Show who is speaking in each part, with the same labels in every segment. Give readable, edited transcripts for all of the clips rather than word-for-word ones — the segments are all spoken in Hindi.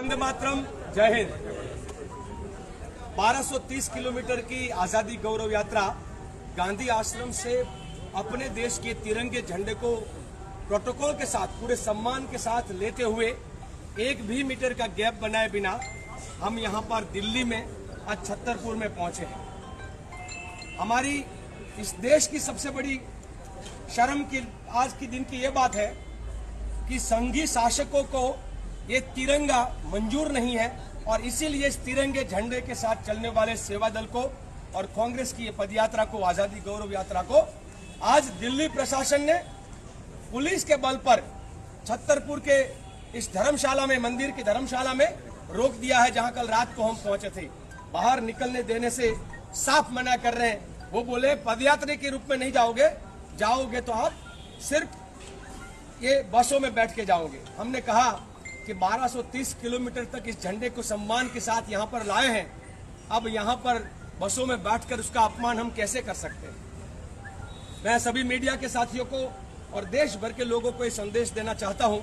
Speaker 1: वंदे मातरम, जय हिंद। 1230 किलोमीटर की आजादी गौरव यात्रा गांधी आश्रम से अपने देश के तिरंगे झंडे को प्रोटोकॉल के साथ, पूरे सम्मान के साथ लेते हुए एक भी मीटर का गैप बनाए बिना हम यहां पर दिल्ली में आज छतरपुर में पहुंचे हैं। हमारी इस देश की सबसे बड़ी शर्म की आज के दिन की ये बात है कि संघी शासकों को ये तिरंगा मंजूर नहीं है और इसीलिए इस तिरंगे झंडे के साथ चलने वाले सेवा दल को और कांग्रेस की ये पदयात्रा को, आजादी गौरव यात्रा को आज दिल्ली प्रशासन ने पुलिस के बल पर छतरपुर के इस धर्मशाला में, मंदिर की धर्मशाला में रोक दिया है, जहां कल रात को हम पहुंचे थे। बाहर निकलने देने से साफ मना कर रहे हैं। वो बोले पदयात्रा के रूप में नहीं जाओगे तो आप सिर्फ ये बसों में बैठ के जाओगे। हमने कहा कि 1230 किलोमीटर तक इस झंडे को सम्मान के साथ यहाँ पर लाए हैं, अब यहाँ पर बसों में बैठकर उसका अपमान हम कैसे कर सकते हैं। मैं सभी मीडिया के साथियों को और देश भर के लोगों को ये संदेश देना चाहता हूं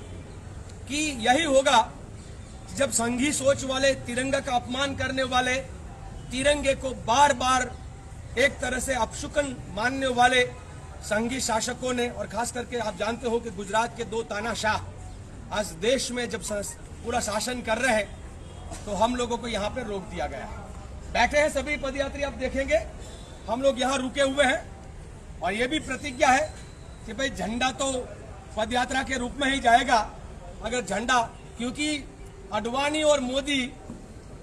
Speaker 1: कि यही होगा जब संघी सोच वाले, तिरंगा का अपमान करने वाले, तिरंगे को बार बार एक तरह से अपशुकन मानने वाले संघी शासकों ने, और खास करके आप जानते हो कि गुजरात के 2 तानाशाह आज देश में जब पूरा शासन कर रहे हैं तो हम लोगों को यहाँ पे रोक दिया गया है। बैठे हैं सभी पदयात्री, आप देखेंगे हम लोग यहाँ रुके हुए हैं और ये भी प्रतिज्ञा है कि भाई झंडा तो पदयात्रा के रूप में ही जाएगा। अगर झंडा, क्योंकि अडवाणी और मोदी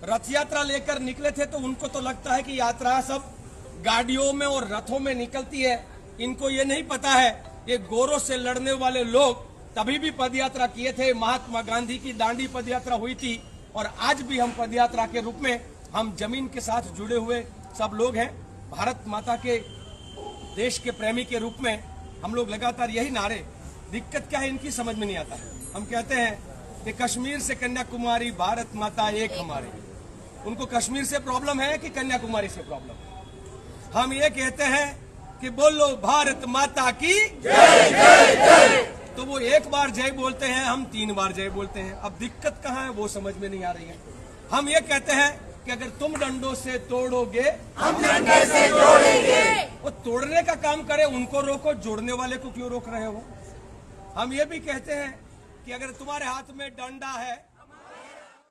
Speaker 1: रथ यात्रा लेकर निकले थे तो उनको तो लगता है कि यात्रा सब गाड़ियों में और रथों में निकलती है। इनको ये नहीं पता है ये गोरों से लड़ने वाले लोग तभी भी पदयात्रा किए थे। महात्मा गांधी की दांडी पदयात्रा हुई थी और आज भी हम पदयात्रा के रूप में, हम जमीन के साथ जुड़े हुए सब लोग हैं। भारत माता के, देश के प्रेमी के रूप में हम लोग लगातार यही नारे, दिक्कत क्या है इनकी समझ में नहीं आता। हम कहते हैं कि कश्मीर से कन्याकुमारी भारत माता एक हमारे। उनको कश्मीर से प्रॉब्लम है कि कन्याकुमारी से प्रॉब्लम। हम ये कहते हैं कि बोलो भारत माता की जय जय जय, तो वो एक बार जय बोलते हैं, हम 3 बार जय बोलते हैं। अब दिक्कत कहाँ है वो समझ में नहीं आ रही है। हम ये कहते हैं कि अगर तुम डंडों से तोड़ोगे हम डंडे से जोड़ेंगे। वो तोड़ने का काम करे उनको रोको, जोड़ने वाले को क्यों रोक रहे हो। हम ये भी कहते हैं कि अगर तुम्हारे हाथ में डंडा है